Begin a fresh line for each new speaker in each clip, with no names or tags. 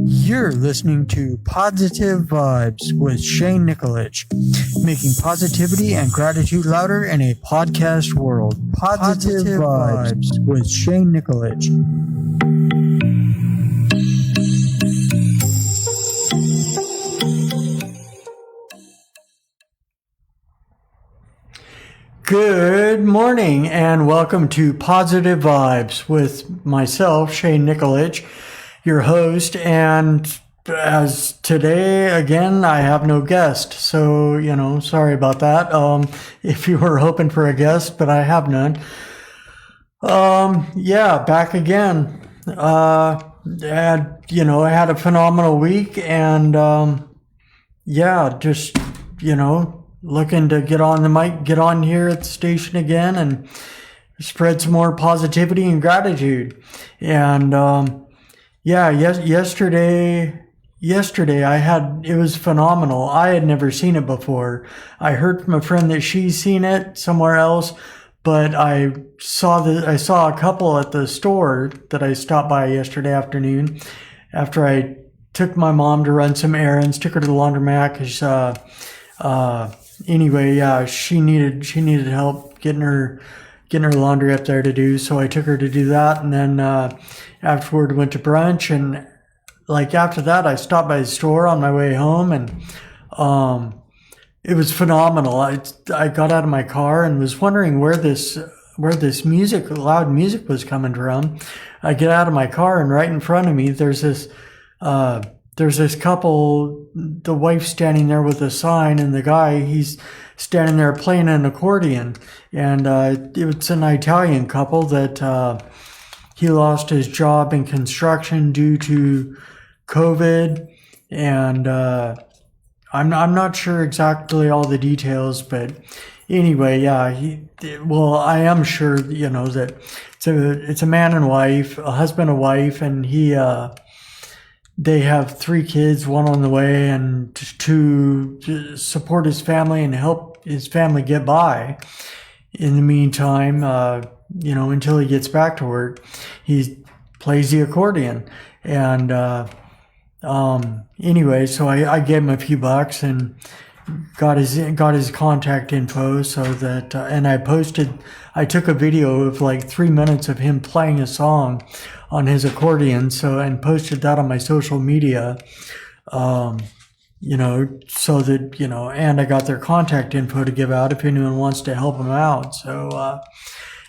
You're listening to Positive Vibes with Shane Nikolic, making positivity and gratitude louder in a podcast world. Positive Vibes with Shane Nikolic. Good morning and welcome to Positive Vibes with myself, Shane Nikolic, your host, and as today, again, I have no guest, so, sorry about that, if you were hoping for a guest, but I have none. Back again. I had a phenomenal week, and, looking to get on the mic, get on here at the station again, and spread some more positivity and gratitude, and, yesterday it was phenomenal. I had never seen it before. I heard from a friend that she's seen it somewhere else, but I saw a couple at the store that I stopped by yesterday afternoon after I took my mom to run some errands, took her to the laundromat because she needed help getting her laundry up there to do, so I took her to do that, and then afterward went to brunch, and after that I stopped by the store on my way home, and it was phenomenal. I got out of my car and was wondering where this loud music was coming from. I get out of my car, and right in front of me there's this couple, the wife standing there with a sign, and the guy, he's standing there playing an accordion, and it's an Italian couple that he lost his job in construction due to COVID, and I'm not sure exactly all the details, but anyway, I am sure that it's a man and wife, a husband and wife, and they have 3 kids, one on the way, and to support his family and help his family get by. In the meantime, until he gets back to work, he plays the accordion. And anyway, so I gave him a few bucks and got his contact info, so that and I took a video of 3 minutes of him playing a song on his accordion, and posted that on my social media, so that, and I got their contact info to give out if anyone wants to help them out. So,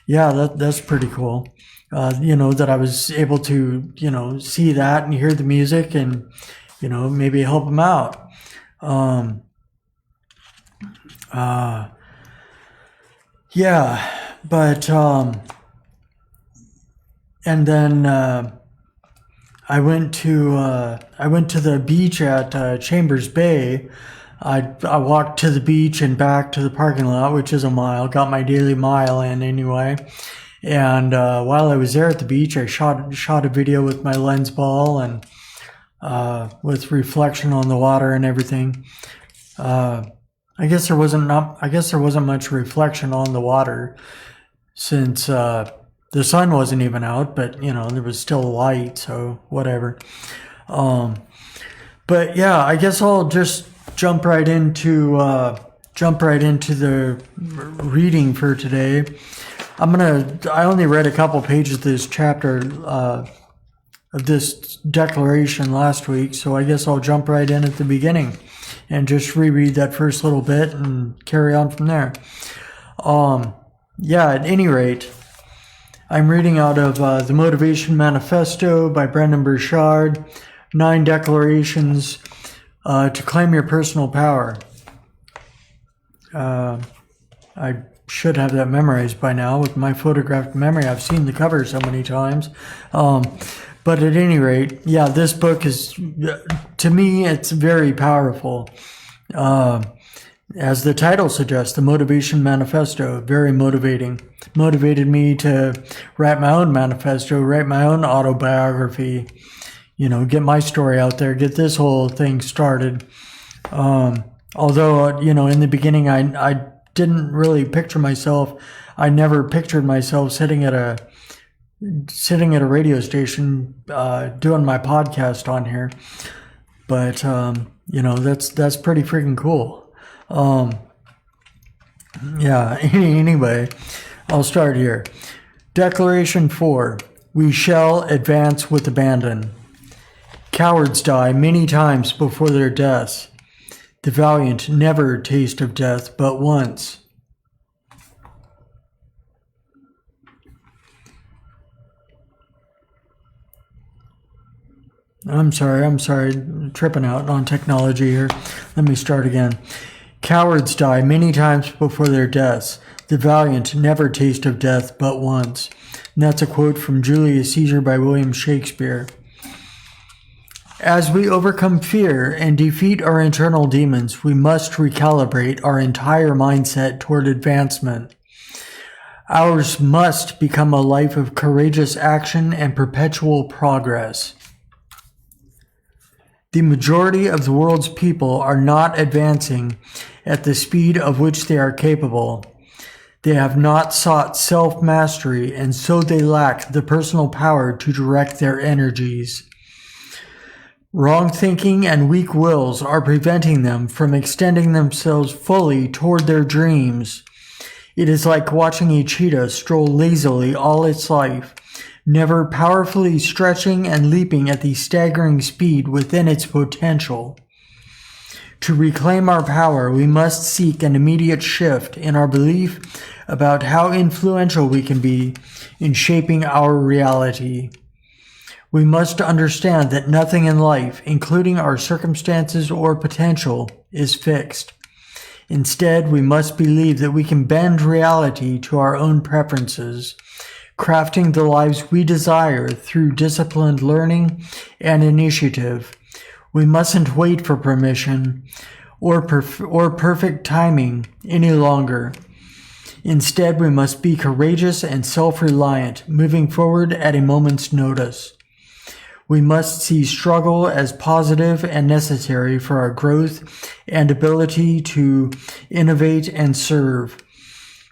that's pretty cool. That I was able to, see that and hear the music and, maybe help them out. And then I went to the beach at Chambers Bay. I walked to the beach and back to the parking lot, which is a mile. Got my daily mile in anyway. And while I was there at the beach, I shot a video with my lens ball and with reflection on the water and everything. I guess there wasn't much reflection on the water since the sun wasn't even out, but there was still light, so whatever. But yeah, I guess I'll just jump right into the reading for today. I only read a couple pages of this chapter of this declaration last week, so I guess I'll jump right in at the beginning and just reread that first little bit and carry on from there. At any rate, I'm reading out of the Motivation Manifesto by Brendon Burchard, 9 declarations to claim your personal power. I should have that memorized by now with my photographed memory. I've seen the cover so many times. But at any rate, this book is, to me, it's very powerful. As the title suggests, the Motivation Manifesto, very motivating. Motivated me to write my own manifesto, write my own autobiography, get my story out there, get this whole thing started. Although, in the beginning, I didn't really picture myself. I never pictured myself sitting at a sitting at a radio station doing my podcast on here. But, that's pretty freaking cool. Anyway, I'll start here. Declaration 4. We shall advance with abandon. Cowards die many times before their deaths. The valiant never taste of death but once. I'm sorry, tripping out on technology here. Let me start again. Cowards die many times before their deaths. The valiant never taste of death but once. And that's a quote from Julius Caesar by William Shakespeare. As we overcome fear and defeat our internal demons, we must recalibrate our entire mindset toward advancement. Ours must become a life of courageous action and perpetual progress. The majority of the world's people are not advancing at the speed of which they are capable. They have not sought self-mastery, and so they lack the personal power to direct their energies. Wrong thinking and weak wills are preventing them from extending themselves fully toward their dreams. It is like watching a cheetah stroll lazily all its life, never powerfully stretching and leaping at the staggering speed within its potential. To reclaim our power, we must seek an immediate shift in our belief about how influential we can be in shaping our reality. We must understand that nothing in life, including our circumstances or potential, is fixed. Instead, we must believe that we can bend reality to our own preferences, crafting the lives we desire through disciplined learning and initiative. We mustn't wait for permission or perfect timing any longer. Instead, we must be courageous and self-reliant, moving forward at a moment's notice. We must see struggle as positive and necessary for our growth and ability to innovate and serve.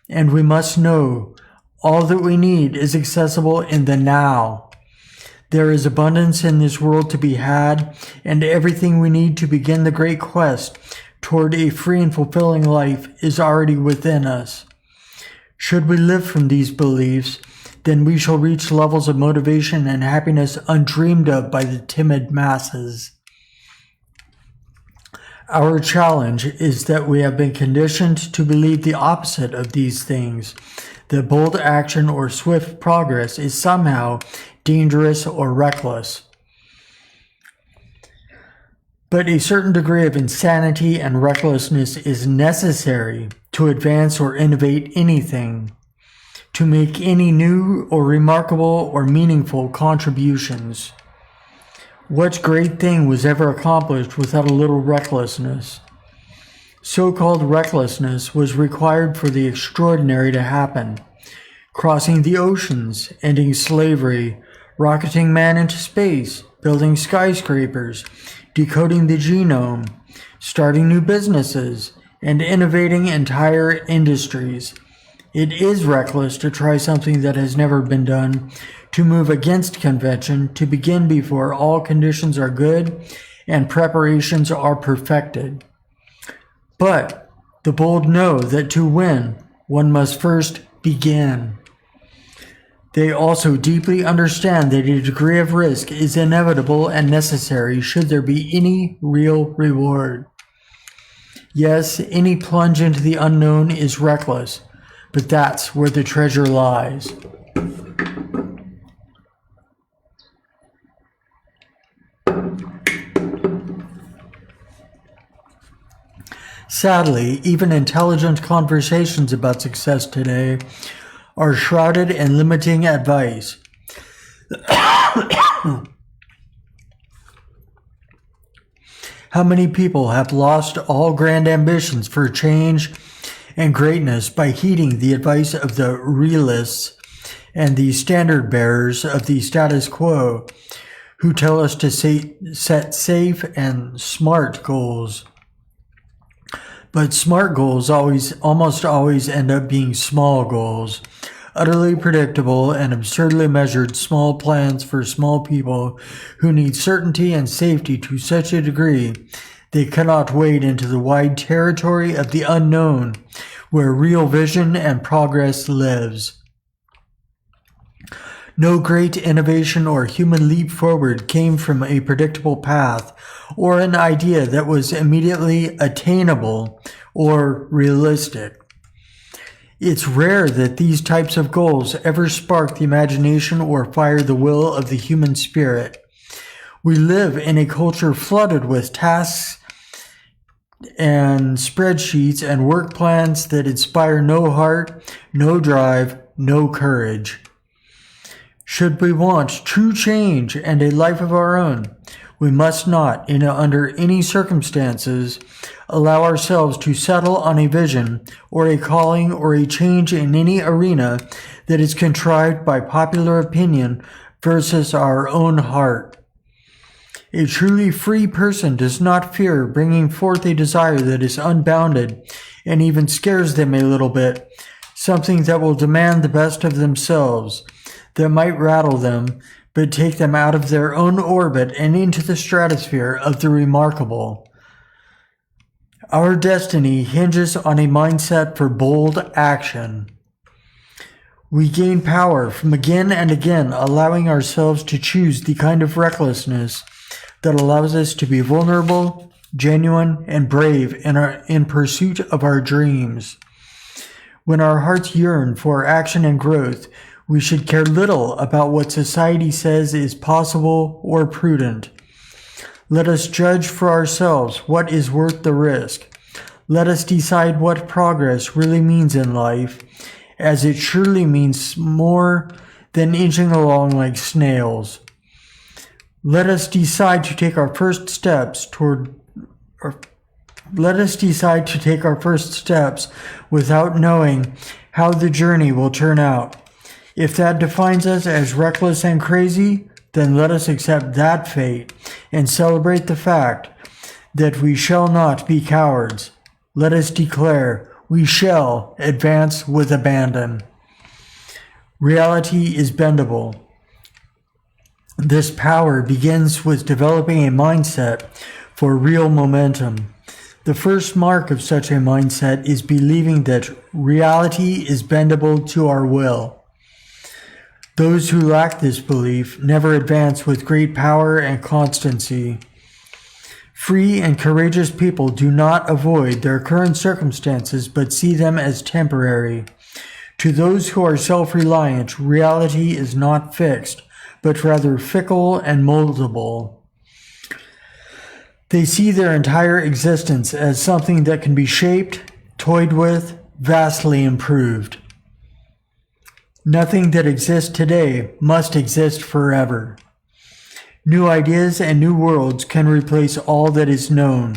And we must know all that we need is accessible in the now. There is abundance in this world to be had, and everything we need to begin the great quest toward a free and fulfilling life is already within us. Should we live from these beliefs, then we shall reach levels of motivation and happiness undreamed of by the timid masses. Our challenge is that we have been conditioned to believe the opposite of these things, that bold action or swift progress is somehow dangerous or reckless. But a certain degree of insanity and recklessness is necessary to advance or innovate anything, to make any new or remarkable or meaningful contributions. What great thing was ever accomplished without a little recklessness? So-called recklessness was required for the extraordinary to happen. Crossing the oceans, ending slavery, rocketing man into space, building skyscrapers, decoding the genome, starting new businesses, and innovating entire industries. It is reckless to try something that has never been done, to move against convention, to begin before all conditions are good and preparations are perfected. But the bold know that to win, one must first begin. They also deeply understand that a degree of risk is inevitable and necessary should there be any real reward. Yes, any plunge into the unknown is reckless, but that's where the treasure lies. Sadly, even intelligent conversations about success today are shrouded in limiting advice. How many people have lost all grand ambitions for change and greatness by heeding the advice of the realists and the standard bearers of the status quo, who tell us to set safe and smart goals? But smart goals almost always end up being small goals, utterly predictable and absurdly measured small plans for small people who need certainty and safety to such a degree they cannot wade into the wide territory of the unknown where real vision and progress lives. No great innovation or human leap forward came from a predictable path or an idea that was immediately attainable or realistic. It's rare that these types of goals ever spark the imagination or fire the will of the human spirit. We live in a culture flooded with tasks and spreadsheets and work plans that inspire no heart, no drive, no courage. Should we want true change and a life of our own, we must not, under any circumstances, allow ourselves to settle on a vision or a calling or a change in any arena that is contrived by popular opinion versus our own heart. A truly free person does not fear bringing forth a desire that is unbounded and even scares them a little bit, something that will demand the best of themselves, that might rattle them, but take them out of their own orbit and into the stratosphere of the remarkable. Our destiny hinges on a mindset for bold action. We gain power from again and again allowing ourselves to choose the kind of recklessness that allows us to be vulnerable, genuine, and brave in pursuit of our dreams. When our hearts yearn for action and growth, we should care little about what society says is possible or prudent. Let us judge for ourselves what is worth the risk. Let us decide what progress really means in life, as it surely means more than inching along like snails. Let us decide to take our first steps without knowing how the journey will turn out. If that defines us as reckless and crazy, then let us accept that fate and celebrate the fact that we shall not be cowards. Let us declare we shall advance with abandon. Reality is bendable. This power begins with developing a mindset for real momentum. The first mark of such a mindset is believing that reality is bendable to our will. Those who lack this belief never advance with great power and constancy. Free and courageous people do not avoid their current circumstances but see them as temporary. To those who are self-reliant, reality is not fixed, but rather fickle and moldable. They see their entire existence as something that can be shaped, toyed with, vastly improved. Nothing that exists today must exist forever. New ideas and new worlds can replace all that is known.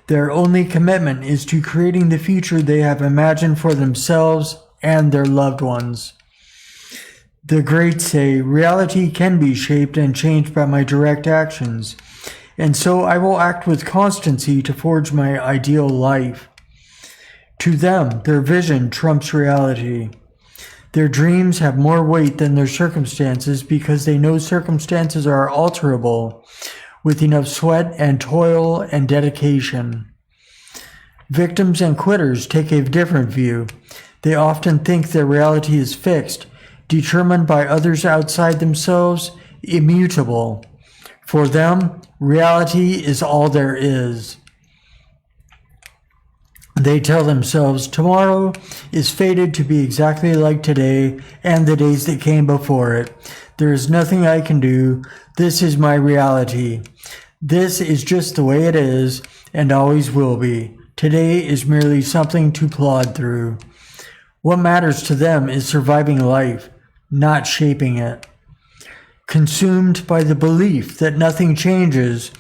Their only commitment is to creating the future they have imagined for themselves and their loved ones. The great say, reality can be shaped and changed by my direct actions, and so I will act with constancy to forge my ideal life. To them, their vision trumps reality. Their dreams have more weight than their circumstances because they know circumstances are alterable with enough sweat and toil and dedication. Victims and quitters take a different view. They often think their reality is fixed, determined by others outside themselves, immutable. For them, reality is all there is. They tell themselves tomorrow is fated to be exactly like today and the days that came before it. There is nothing I can do. This is my reality. This is just the way it is and always will be. Today is merely something to plod through. What matters to them is surviving life, not shaping it. Consumed by the belief that nothing changes,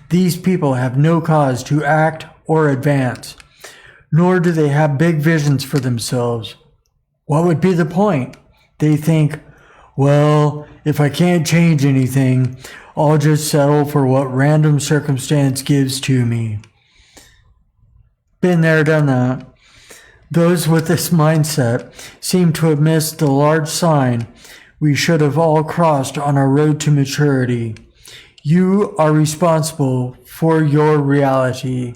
these people have no cause to act or advance. Nor do they have big visions for themselves. What would be the point? They think, well, if I can't change anything, I'll just settle for what random circumstance gives to me. Been there, done that. Those with this mindset seem to have missed the large sign we should have all crossed on our road to maturity. You are responsible for your reality.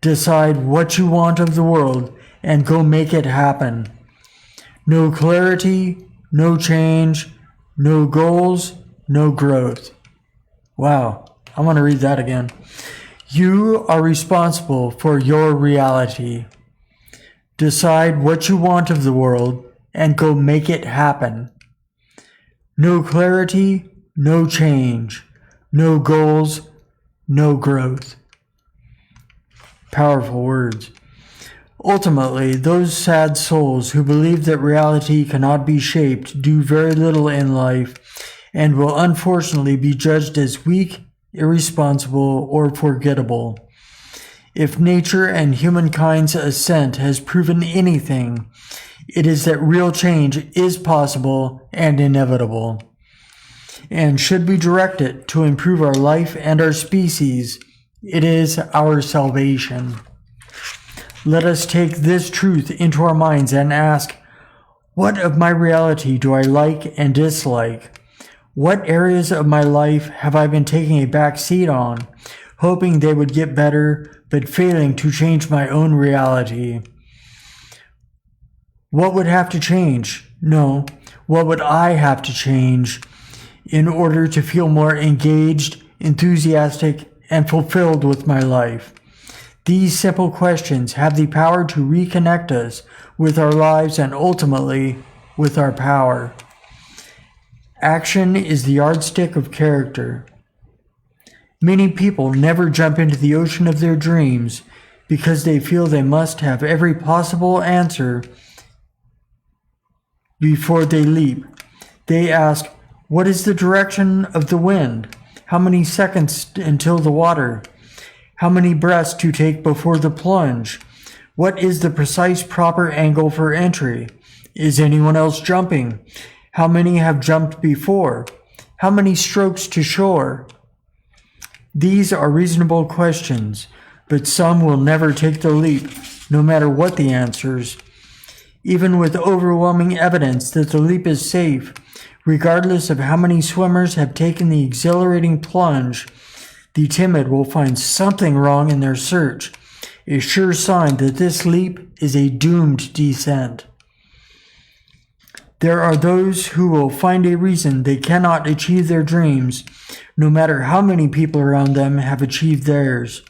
Decide what you want of the world and go make it happen. No clarity, no change, no goals, no growth. Wow, I want to read that again. You are responsible for your reality. Decide what you want of the world and go make it happen. No clarity, no change, no goals, no growth. Powerful words. Ultimately, those sad souls who believe that reality cannot be shaped do very little in life and will unfortunately be judged as weak, irresponsible, or forgettable. If nature and humankind's ascent has proven anything, it is that real change is possible and inevitable. And should we direct it to improve our life and our species, it is our salvation. Let us take this truth into our minds and ask, what of my reality do I like and dislike? What areas of my life have I been taking a back seat on, hoping they would get better, but failing to change my own reality? What would have to change? No, what would I have to change in order to feel more engaged, enthusiastic, and fulfilled with my life? These simple questions have the power to reconnect us with our lives and ultimately with our power. Action is the yardstick of character. Many people never jump into the ocean of their dreams because they feel they must have every possible answer before they leap. They ask, what is the direction of the wind? How many seconds until the water? How many breaths to take before the plunge? What is the precise proper angle for entry? Is anyone else jumping? How many have jumped before? How many strokes to shore? These are reasonable questions, but some will never take the leap, no matter what the answers. Even with overwhelming evidence that the leap is safe, regardless of how many swimmers have taken the exhilarating plunge, the timid will find something wrong in their search, a sure sign that this leap is a doomed descent. There are those who will find a reason they cannot achieve their dreams, no matter how many people around them have achieved theirs.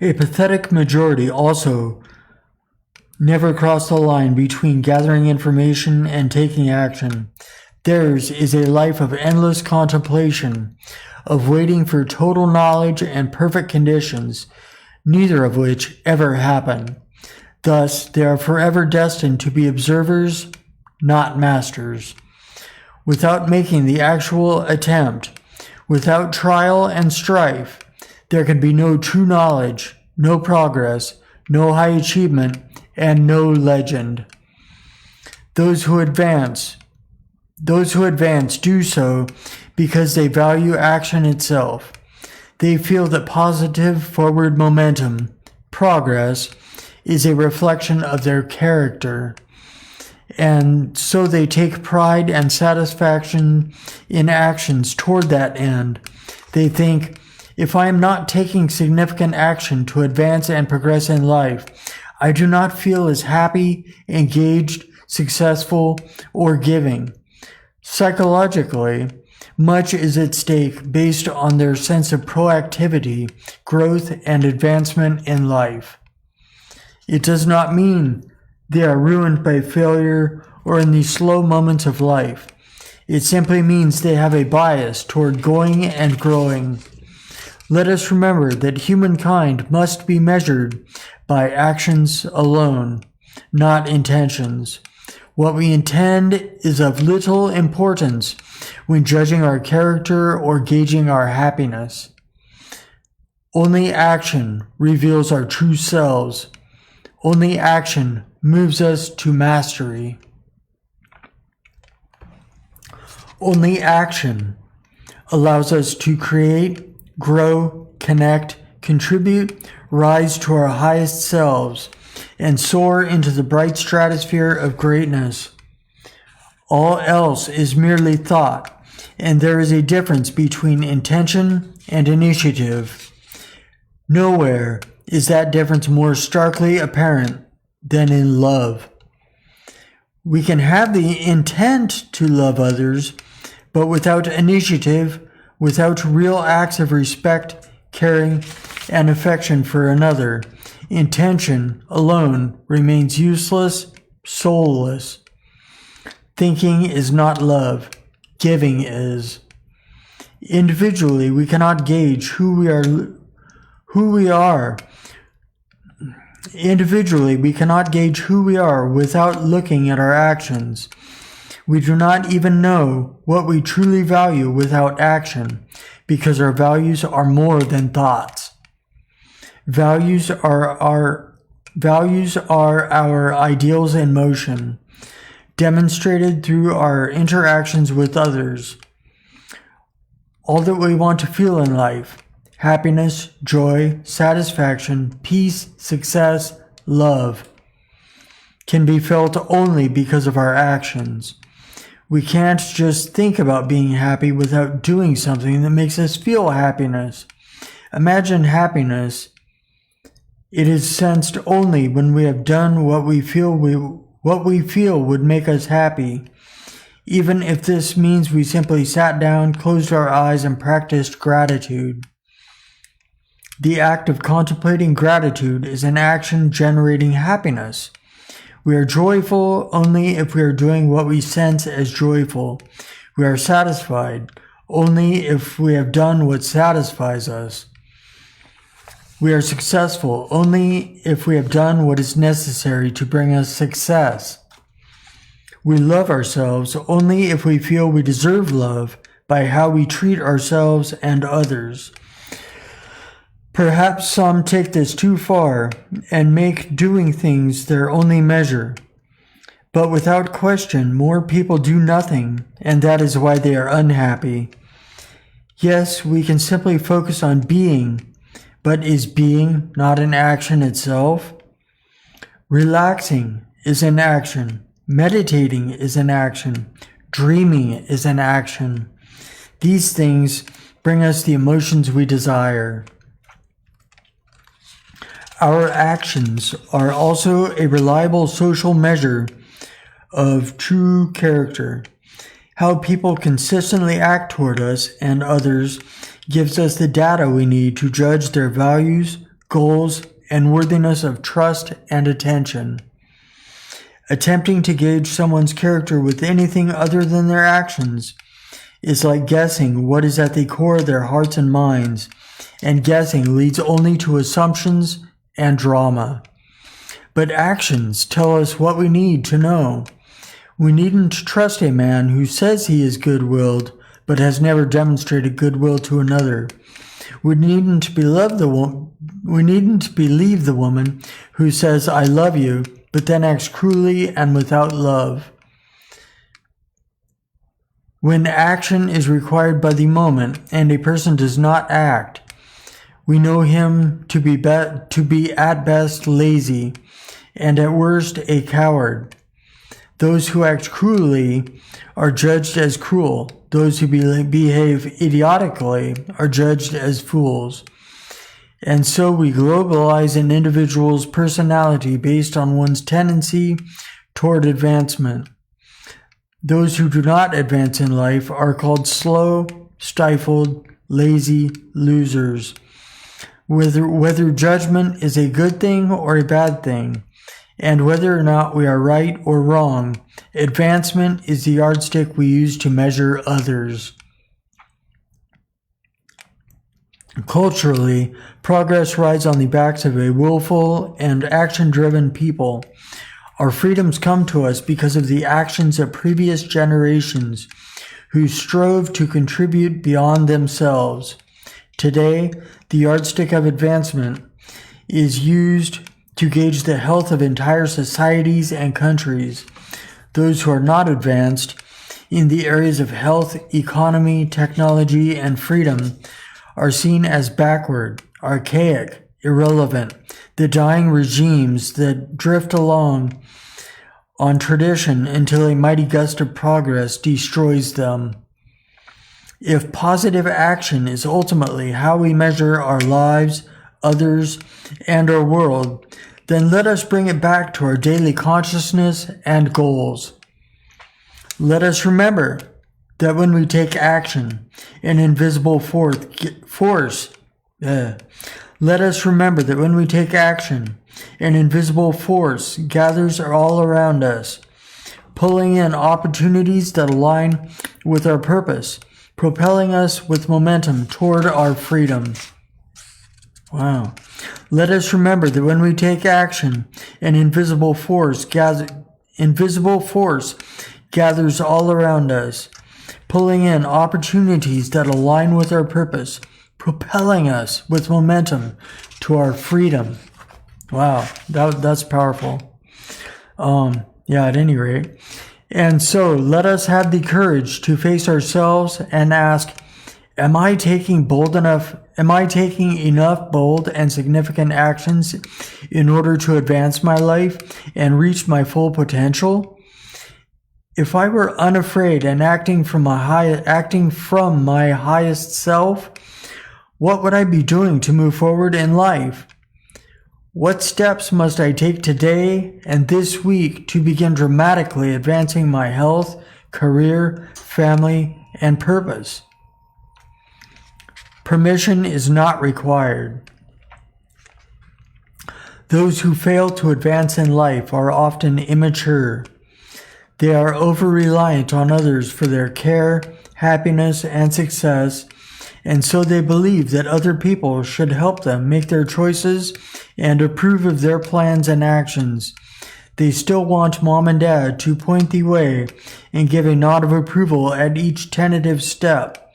A pathetic majority also never cross the line between gathering information and taking action. Theirs is a life of endless contemplation, of waiting for total knowledge and perfect conditions, neither of which ever happen. Thus, they are forever destined to be observers, not masters. Without making the actual attempt, without trial and strife, there can be no true knowledge, no progress, no high achievement, and no legend. Those who advance do so because they value action itself. They feel that positive forward momentum, progress, is a reflection of their character, and so they take pride and satisfaction in actions toward that end. They think, if I am not taking significant action to advance and progress in life, I do not feel as happy, engaged, successful, or giving. Psychologically, much is at stake based on their sense of proactivity, growth, and advancement in life. It does not mean they are ruined by failure or in the slow moments of life. It simply means they have a bias toward going and growing. Let us remember that humankind must be measured by actions alone, not intentions. What we intend is of little importance when judging our character or gauging our happiness. Only action reveals our true selves. Only action moves us to mastery. Only action allows us to create, grow, connect, contribute, rise to our highest selves, and soar into the bright stratosphere of greatness. All else is merely thought, and there is a difference between intention and initiative. Nowhere is that difference more starkly apparent than in love. We can have the intent to love others, but without initiative, without real acts of respect, caring, and affection for another, intention alone remains useless, soulless. Thinking is not love. Giving is. Individually, we cannot gauge who we are. Individually, we cannot gauge who we are without looking at our actions. We do not even know what we truly value without action, because our values are more than thoughts. Values are our ideals in motion, demonstrated through our interactions with others. All that we want to feel in life, happiness, joy, satisfaction, peace, success, love, can be felt only because of our actions. We can't just think about being happy without doing something that makes us feel happiness. Imagine happiness. It is sensed only when we have done what we feel would make us happy, even if this means we simply sat down, closed our eyes, and practiced gratitude. The act of contemplating gratitude is an action generating happiness. We are joyful only if we are doing what we sense as joyful. We are satisfied only if we have done what satisfies us. We are successful only if we have done what is necessary to bring us success. We love ourselves only if we feel we deserve love by how we treat ourselves and others. Perhaps some take this too far and make doing things their only measure. But without question, more people do nothing, and that is why they are unhappy. Yes, we can simply focus on being, but is being not an action itself? Relaxing is an action. Meditating is an action. Dreaming is an action. These things bring us the emotions we desire. Our actions are also a reliable social measure of true character. How people consistently act toward us and others gives us the data we need to judge their values, goals, and worthiness of trust and attention. Attempting to gauge someone's character with anything other than their actions is like guessing what is at the core of their hearts and minds, and guessing leads only to assumptions and drama. But actions tell us what we need to know. We needn't trust a man who says he is good-willed but has never demonstrated goodwill to another. We needn't believe the woman who says I love you but then acts cruelly and without love. When action is required by the moment and a person does not act, we know him to be at best lazy and at worst a coward. Those who act cruelly are judged as cruel. Those who behave idiotically are judged as fools. And so we globalize an individual's personality based on one's tendency toward advancement. Those who do not advance in life are called slow, stifled, lazy losers. Whether judgment is a good thing or a bad thing, and whether or not we are right or wrong, advancement is the yardstick we use to measure others. Culturally, progress rides on the backs of a willful and action-driven people. Our freedoms come to us because of the actions of previous generations who strove to contribute beyond themselves. Today, the yardstick of advancement is used to gauge the health of entire societies and countries. Those who are not advanced in the areas of health, economy, technology, and freedom are seen as backward, archaic, irrelevant, the dying regimes that drift along on tradition until a mighty gust of progress destroys them. If positive action is ultimately how we measure our lives, others, and our world, then let us bring it back to our daily consciousness and goals. Let us remember that when we take action, an invisible force gathers all around us, pulling in opportunities that align with our purpose, propelling us with momentum toward our freedom. Wow. Let us remember that when we take action, an invisible force gathers all around us, pulling in opportunities that align with our purpose, propelling us with momentum to our freedom. Wow, that's powerful. At any rate. And so let us have the courage to face ourselves and ask, am I taking enough bold and significant actions in order to advance my life and reach my full potential? If I were unafraid and acting from my highest self, what would I be doing to move forward in life? What steps must I take today and this week to begin dramatically advancing my health, career, family, and purpose? Permission is not required. Those who fail to advance in life are often immature. They are over-reliant on others for their care, happiness, and success, and so they believe that other people should help them make their choices and approve of their plans and actions. They still want mom and dad to point the way and give a nod of approval at each tentative step.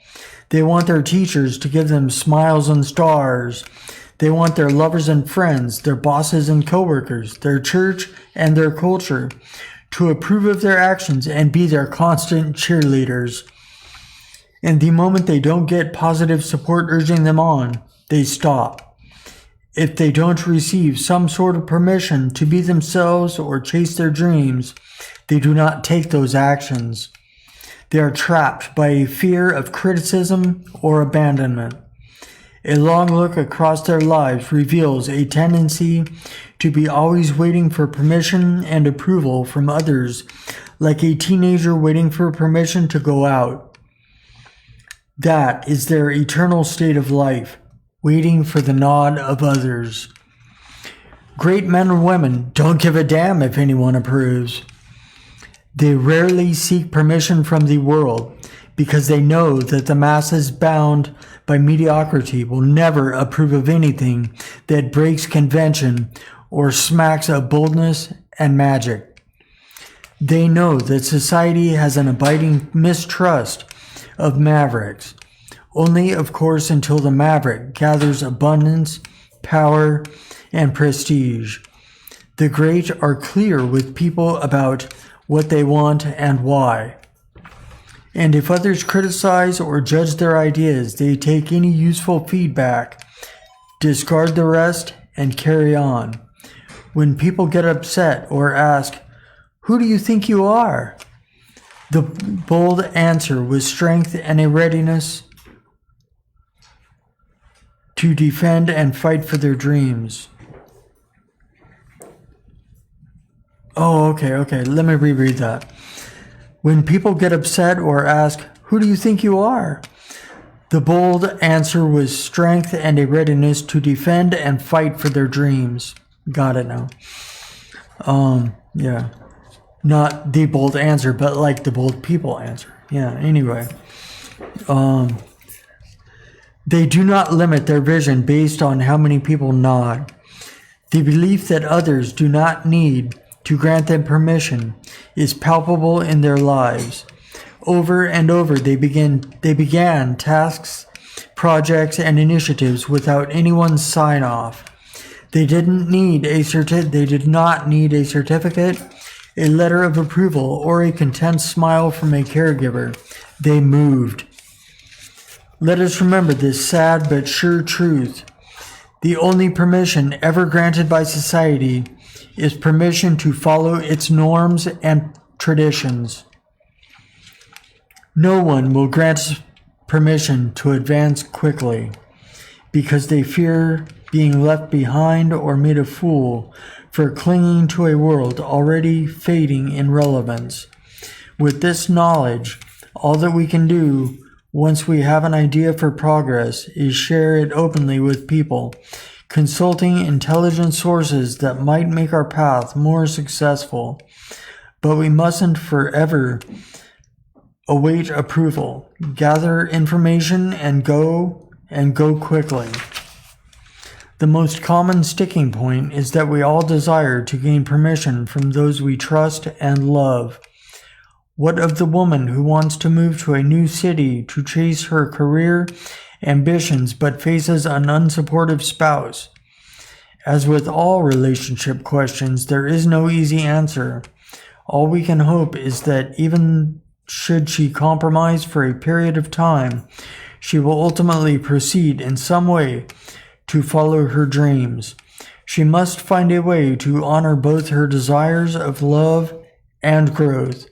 They want their teachers to give them smiles and stars. They want their lovers and friends, their bosses and coworkers, their church and their culture to approve of their actions and be their constant cheerleaders. And the moment they don't get positive support urging them on, they stop. If they don't receive some sort of permission to be themselves or chase their dreams, they do not take those actions. They are trapped by a fear of criticism or abandonment. A long look across their lives reveals a tendency to be always waiting for permission and approval from others, like a teenager waiting for permission to go out. That is their eternal state of life, waiting for the nod of others. Great men and women don't give a damn if anyone approves. They rarely seek permission from the world because they know that the masses bound by mediocrity will never approve of anything that breaks convention or smacks of boldness and magic. They know that society has an abiding mistrust of mavericks, only of course until the maverick gathers abundance, power, and prestige. The great are clear with people about what they want and why. And if others criticize or judge their ideas, they take any useful feedback, discard the rest, and carry on. When people get upset or ask, "Who do you think you are?" the bold answer with strength and a readiness to defend and fight for their dreams. Oh, okay. Let me reread that. When people get upset or ask, "Who do you think you are?" the bold answer with strength and a readiness to defend and fight for their dreams. Got it now. Yeah. Not the bold answer, but like the bold people answer. Yeah, anyway. They do not limit their vision based on how many people nod. The belief that others do not need to grant them permission is palpable in their lives. Over and over they began tasks, projects, and initiatives without anyone's sign-off. They did not need a certificate, a letter of approval, or a content smile from a caregiver. They moved. Let us remember this sad but sure truth. The only permission ever granted by society is permission to follow its norms and traditions. No one will grant permission to advance quickly because they fear being left behind or made a fool for clinging to a world already fading in relevance. With this knowledge, all that we can do once we have an idea for progress is share it openly with people, consulting intelligent sources that might make our path more successful. But we mustn't forever await approval. Gather information and go quickly. The most common sticking point is that we all desire to gain permission from those we trust and love. What of the woman who wants to move to a new city to chase her career ambitions but faces an unsupportive spouse? As with all relationship questions, there is no easy answer. All we can hope is that even should she compromise for a period of time, she will ultimately proceed in some way to follow her dreams. She must find a way to honor both her desires of love and growth.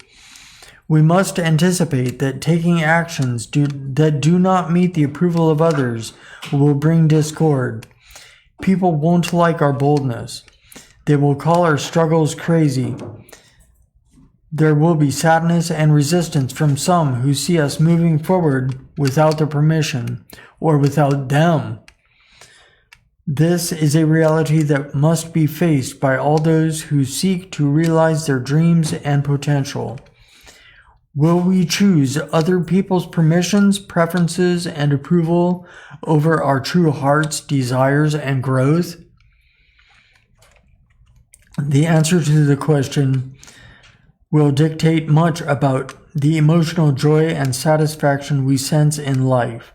We must anticipate that taking actions that do not meet the approval of others will bring discord. People won't like our boldness. They will call our struggles crazy. There will be sadness and resistance from some who see us moving forward without their permission or without them. This is a reality that must be faced by all those who seek to realize their dreams and potential. Will we choose other people's permissions, preferences, and approval over our true heart's desires and growth? The answer to the question will dictate much about the emotional joy and satisfaction we sense in life.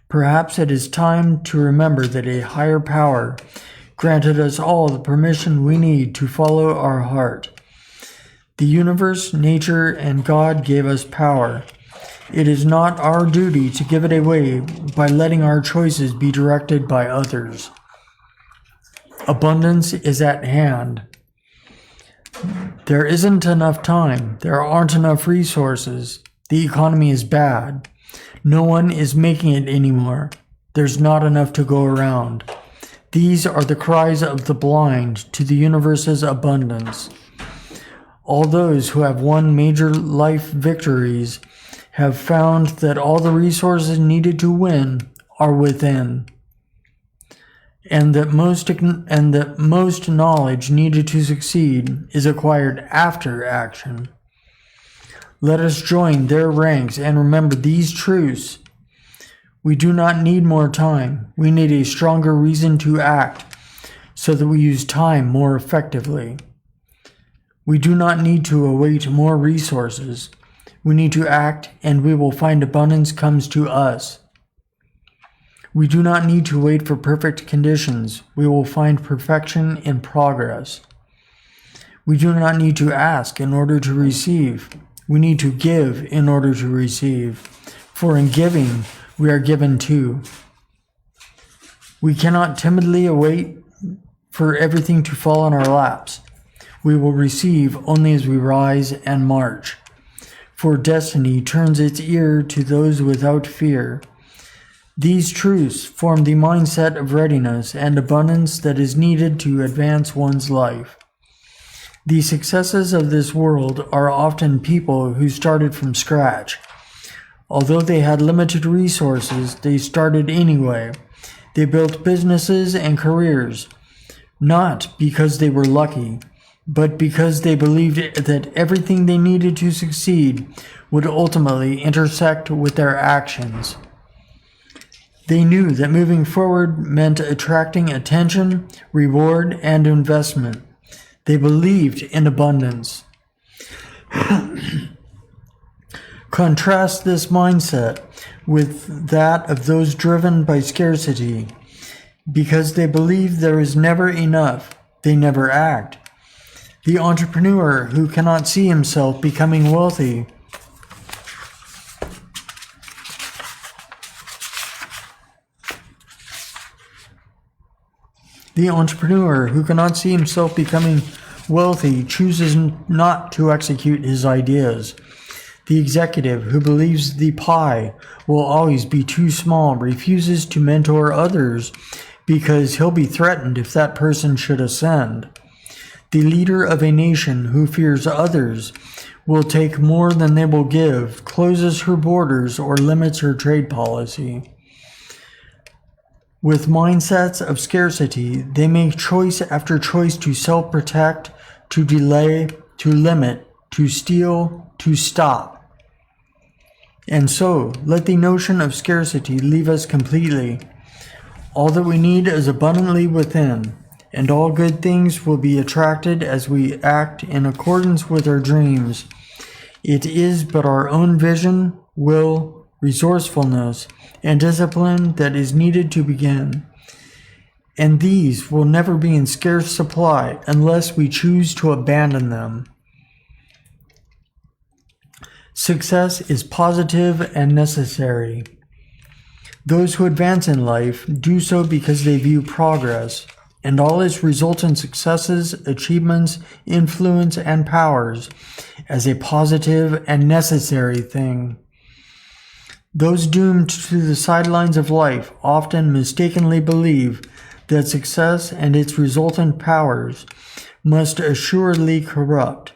Perhaps it is time to remember that a higher power granted us all the permission we need to follow our heart. The universe, nature, and God gave us power. It is not our duty to give it away by letting our choices be directed by others. Abundance is at hand. There isn't enough time. There aren't enough resources. The economy is bad. No one is making it anymore. There's not enough to go around. These are the cries of the blind to the universe's abundance. All those who have won major life victories have found that all the resources needed to win are within, and that most knowledge needed to succeed is acquired after action. Let us join their ranks and remember these truths. We do not need more time. We need a stronger reason to act so that we use time more effectively. We do not need to await more resources. We need to act, and we will find abundance comes to us. We do not need to wait for perfect conditions. We will find perfection in progress. We do not need to ask in order to receive. We need to give in order to receive. For in giving, we are given too. We cannot timidly await for everything to fall in our laps. We will receive only as we rise and march. For destiny turns its ear to those without fear. These truths form the mindset of readiness and abundance that is needed to advance one's life. The successes of this world are often people who started from scratch. Although they had limited resources, they started anyway. They built businesses and careers, not because they were lucky, but because they believed that everything they needed to succeed would ultimately intersect with their actions. They knew that moving forward meant attracting attention, reward, and investment. They believed in abundance. Contrast this mindset with that of those driven by scarcity. Because they believe there is never enough, they never act. The entrepreneur who cannot see himself becoming wealthy The entrepreneur who cannot see himself becoming wealthy chooses not to execute his ideas. The executive who believes the pie will always be too small refuses to mentor others because he'll be threatened if that person should ascend. The leader of a nation who fears others will take more than they will give, closes her borders, or limits her trade policy. With mindsets of scarcity, they make choice after choice to self-protect, to delay, to limit, to steal, to stop. And so, let the notion of scarcity leave us completely. All that we need is abundantly within, and all good things will be attracted as we act in accordance with our dreams. It is but our own vision, will, resourcefulness, and discipline that is needed to begin. And these will never be in scarce supply unless we choose to abandon them. Success is positive and necessary. Those who advance in life do so because they view progress and all its resultant successes, achievements, influence, and powers as a positive and necessary thing. Those doomed to the sidelines of life often mistakenly believe that success and its resultant powers must assuredly corrupt.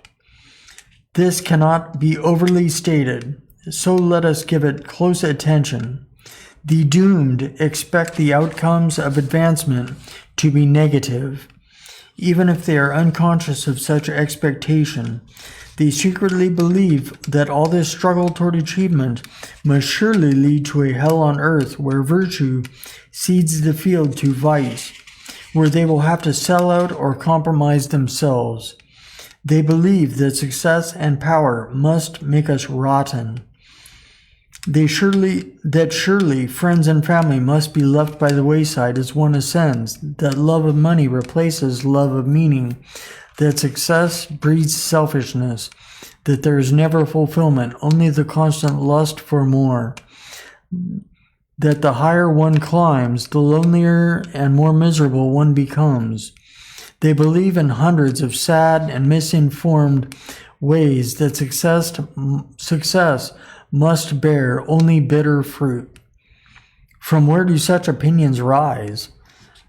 This cannot be overly stated, so let us give it close attention. The doomed expect the outcomes of advancement to be negative. Even if they are unconscious of such expectation, they secretly believe that all this struggle toward achievement must surely lead to a hell on earth where virtue cedes the field to vice, where they will have to sell out or compromise themselves. They believe that success and power must make us rotten. Surely friends and family must be left by the wayside as one ascends, that love of money replaces love of meaning, that success breeds selfishness, that there is never fulfillment, only the constant lust for more, that the higher one climbs, the lonelier and more miserable one becomes. They believe in hundreds of sad and misinformed ways that success must bear only bitter fruit. From where do such opinions rise?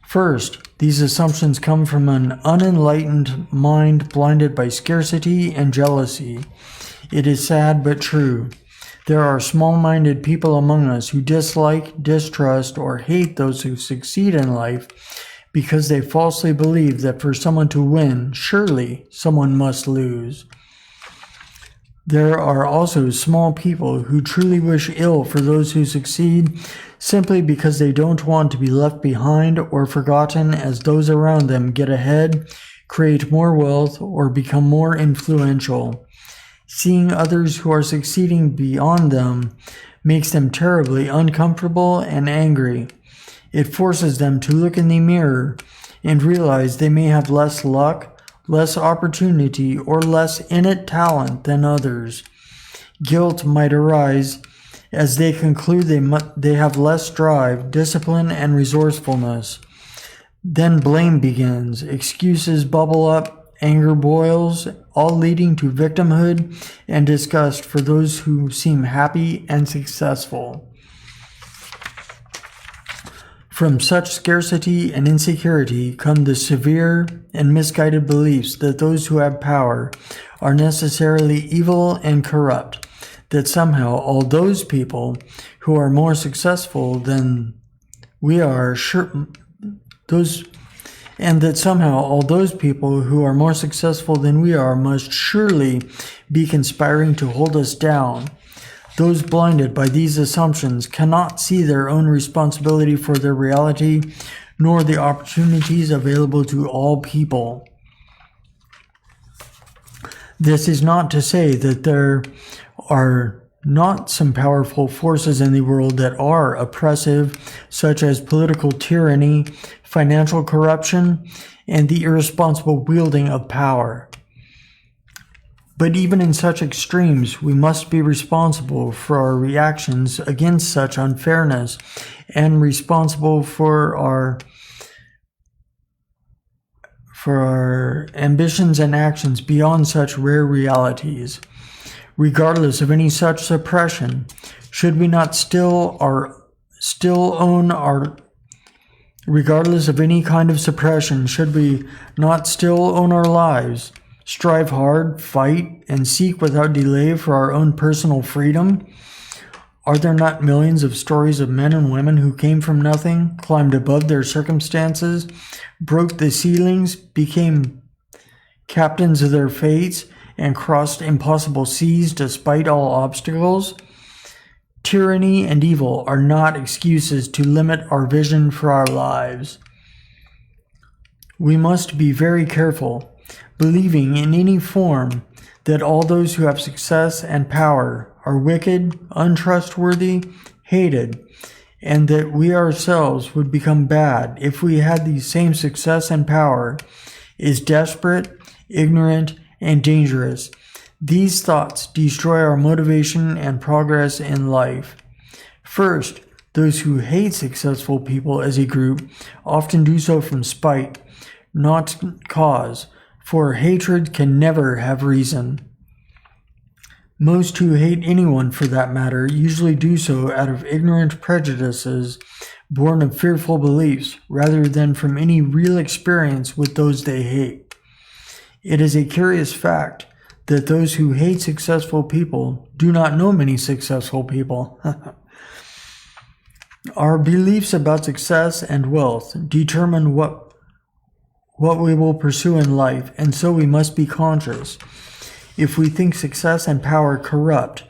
First, these assumptions come from an unenlightened mind blinded by scarcity and jealousy. It is sad but true. There are small-minded people among us who dislike, distrust, or hate those who succeed in life because they falsely believe that for someone to win, surely someone must lose. There are also small people who truly wish ill for those who succeed simply because they don't want to be left behind or forgotten as those around them get ahead, create more wealth, or become more influential. Seeing others who are succeeding beyond them makes them terribly uncomfortable and angry. It forces them to look in the mirror and realize they may have less luck, less opportunity, or less innate talent than others. Guilt might arise as they conclude they have less drive, discipline, and resourcefulness. Then blame begins, excuses bubble up, anger boils, all leading to victimhood and disgust for those who seem happy and successful. From such scarcity and insecurity come the severe and misguided beliefs that those who have power are necessarily evil and corrupt, that somehow all those people who are more successful than we are must surely be conspiring to hold us down. Those blinded by these assumptions cannot see their own responsibility for their reality, nor the opportunities available to all people. This is not to say that there are not some powerful forces in the world that are oppressive, such as political tyranny, financial corruption, and the irresponsible wielding of power. But even in such extremes, we must be responsible for our reactions against such unfairness and responsible for our for our ambitions and actions beyond such rare realities. Regardless of any such suppression, should we not regardless of any kind of suppression, should we not still own our lives, strive hard, fight, and seek without delay for our own personal freedom? Are there not millions of stories of men and women who came from nothing, climbed above their circumstances, broke the ceilings, became captains of their fates, and crossed impossible seas despite all obstacles? Tyranny and evil are not excuses to limit our vision for our lives. We must be very careful, believing in any form, that all those who have success and power are wicked, untrustworthy, hated, and that we ourselves would become bad if we had the same success and power, is desperate, ignorant, and dangerous. These thoughts destroy our motivation and progress in life. First, those who hate successful people as a group often do so from spite, not cause, for hatred can never have reason. Most who hate anyone for that matter usually do so out of ignorant prejudices born of fearful beliefs rather than from any real experience with those they hate. It is a curious fact that those who hate successful people do not know many successful people. Our beliefs about success and wealth determine what we will pursue in life, and so we must be conscious. If we think success and power corrupt,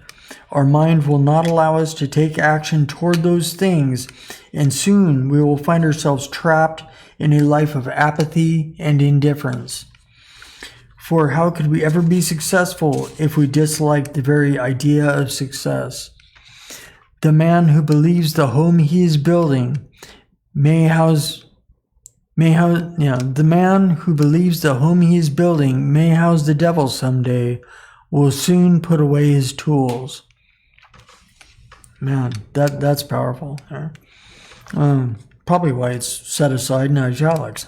our mind will not allow us to take action toward those things, and soon we will find ourselves trapped in a life of apathy and indifference. For how could we ever be successful if we dislike the very idea of success? The man who believes the home he is building the man who believes the home he is building may house the devil someday will soon put away his tools. Man, that's powerful. Probably why it's set aside in italics.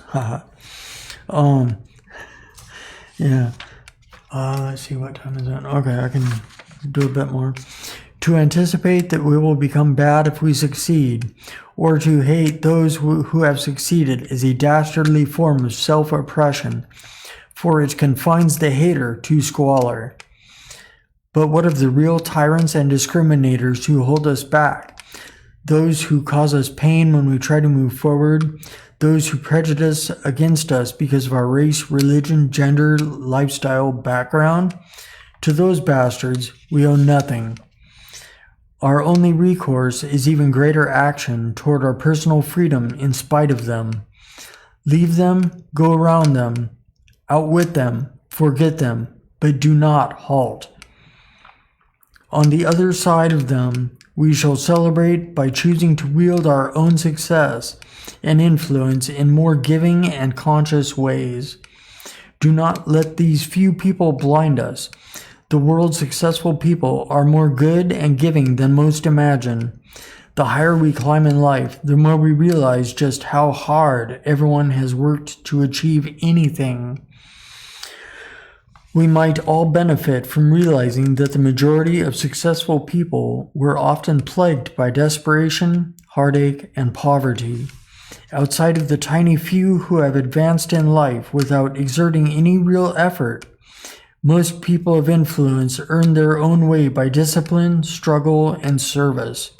Yeah. Let's see, what time is it? Okay, I can do a bit more. To anticipate that we will become bad if we succeed, or to hate those who have succeeded, is a dastardly form of self-oppression, for it confines the hater to squalor. But what of the real tyrants and discriminators who hold us back? Those who cause us pain when we try to move forward, those who prejudice against us because of our race, religion, gender, lifestyle, background? To those bastards, we owe nothing. Our only recourse is even greater action toward our personal freedom in spite of them. Leave them, go around them, outwit them, forget them, but do not halt. On the other side of them, we shall celebrate by choosing to wield our own success and influence in more giving and conscious ways. Do not let these few people blind us. The world's successful people are more good and giving than most imagine. The higher we climb in life, the more we realize just how hard everyone has worked to achieve anything. We might all benefit from realizing that the majority of successful people were often plagued by desperation, heartache, and poverty. Outside of the tiny few who have advanced in life without exerting any real effort, most people of influence earned their own way by discipline, struggle, and service.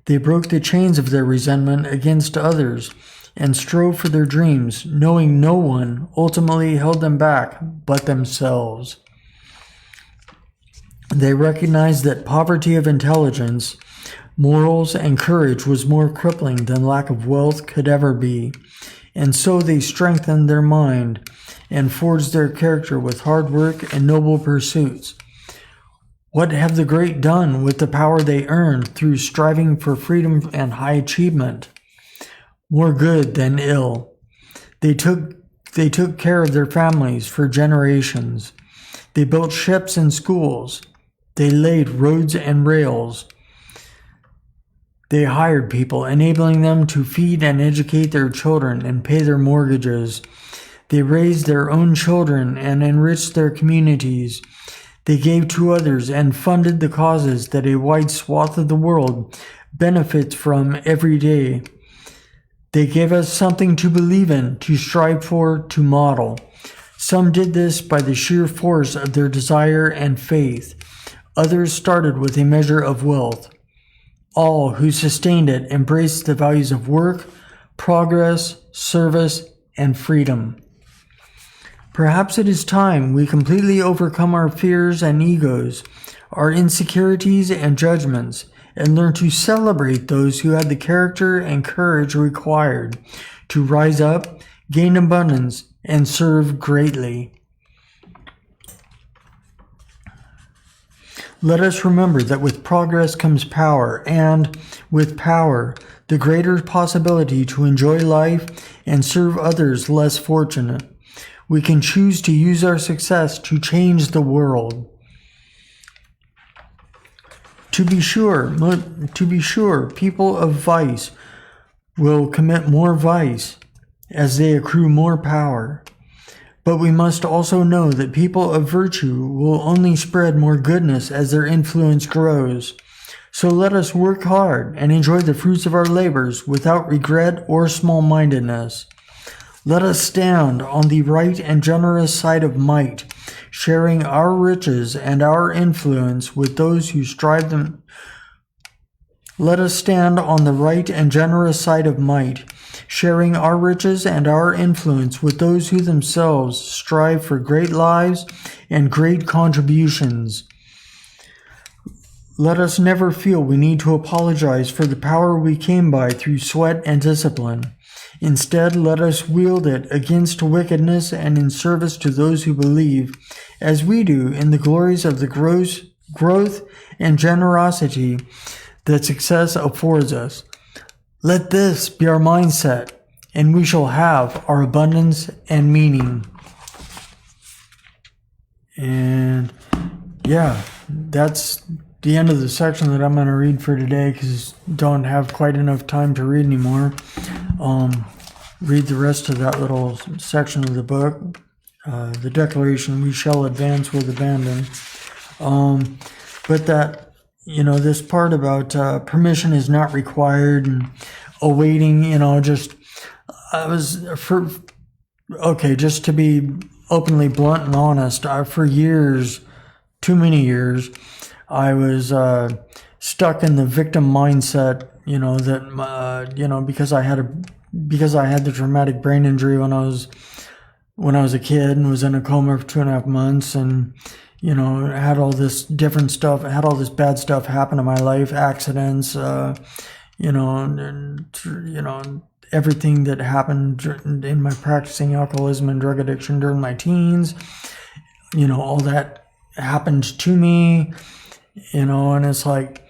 They broke the chains of their resentment against others and strove for their dreams, knowing no one ultimately held them back but themselves. They recognized that poverty of intelligence, morals, and courage was more crippling than lack of wealth could ever be, and so they strengthened their mind and forged their character with hard work and noble pursuits. What have the great done with the power they earned through striving for freedom and high achievement? More good than ill. They took care of their families for generations. They built ships and schools. They laid roads and rails. They hired people, enabling them to feed and educate their children and pay their mortgages. They raised their own children and enriched their communities. They gave to others and funded the causes that a wide swath of the world benefits from every day. They gave us something to believe in, to strive for, to model. Some did this by the sheer force of their desire and faith. Others started with a measure of wealth. All who sustained it embraced the values of work, progress, service, and freedom. Perhaps it is time we completely overcome our fears and egos, our insecurities and judgments, and learn to celebrate those who had the character and courage required to rise up, gain abundance, and serve greatly. Let us remember that with progress comes power, and with power, the greater possibility to enjoy life and serve others less fortunate. We can choose to use our success to change the world. To be sure, people of vice will commit more vice as they accrue more power. But we must also know that people of virtue will only spread more goodness as their influence grows. So let us work hard and enjoy the fruits of our labors without regret or small-mindedness. Let us stand on the right and generous side of might, sharing our riches and our influence with those who strive them. Let us stand on the right and generous side of might, sharing our riches and our influence with those who themselves strive for great lives and great contributions. Let us never feel we need to apologize for the power we came by through sweat and discipline. Instead, let us wield it against wickedness and in service to those who believe, as we do, in the glories of the growth and generosity that success affords us. Let this be our mindset, and we shall have our abundance and meaning. And yeah, that's the end of the section that I'm going to read for today, because don't have quite enough time to read anymore. Read the rest of that little section of the book, the declaration, we shall advance with abandon. But that, this part about permission is not required and awaiting, just to be openly blunt and honest, for years, too many years, I was stuck in the victim mindset, because I had the traumatic brain injury when I was a kid and was in a coma for 2.5 months, and had all this different stuff, had all this bad stuff happen in my life, accidents, everything that happened in my practicing alcoholism and drug addiction during my teens, all that happened to me, and it's like,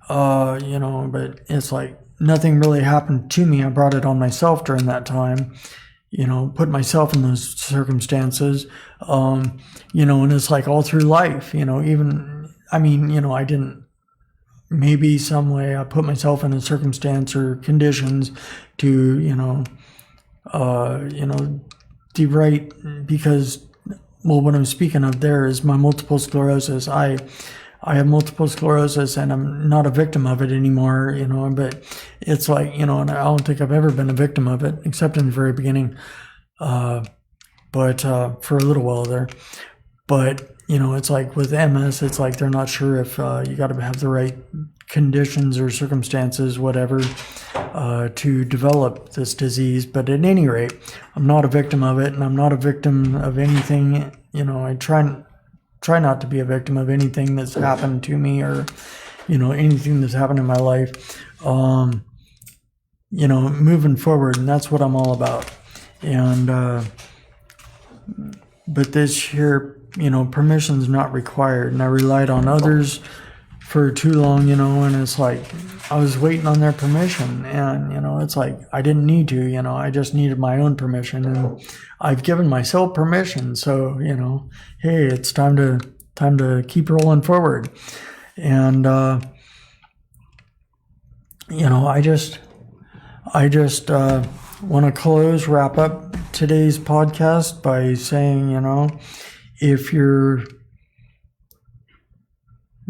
but it's like nothing really happened to me. I brought it on myself during that time, put myself in those circumstances, and it's like all through life, I didn't, maybe some way I put myself in a circumstance or conditions to, de-right, because, what I'm speaking of there is my multiple sclerosis. I have multiple sclerosis and I'm not a victim of it anymore, but it's like, and I don't think I've ever been a victim of it, except in the very beginning, but for a little while there. But, it's like with MS, it's like they're not sure if you got to have the right conditions or circumstances, whatever, to develop this disease. But at any rate, I'm not a victim of it, and I'm not a victim of anything. I try not to be a victim of anything that's happened to me, or anything that's happened in my life, moving forward. And that's what I'm all about. And but this here, permission's not required, and I relied on others for too long, and it's like I was waiting on their permission, and it's like I didn't need to, I just needed my own permission, and I've given myself permission. So hey, it's time to keep rolling forward. And I just want to wrap up today's podcast by saying, if you're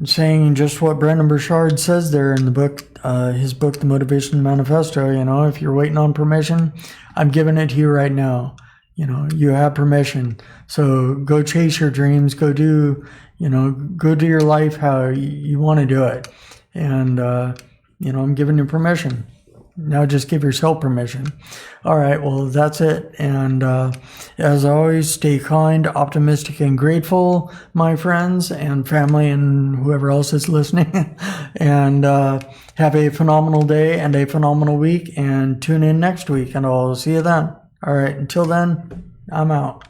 saying just what Brendon Burchard says there in the book, his book, The Motivation Manifesto, if you're waiting on permission, I'm giving it to you right now. You have permission. So go chase your dreams, go do your life how you want to do it. And, I'm giving you permission. Now just give yourself permission. All right, well, that's it. And as always, stay kind, optimistic, and grateful, my friends and family and whoever else is listening. And have a phenomenal day and a phenomenal week. And tune in next week, and I'll see you then. All right, until then, I'm out.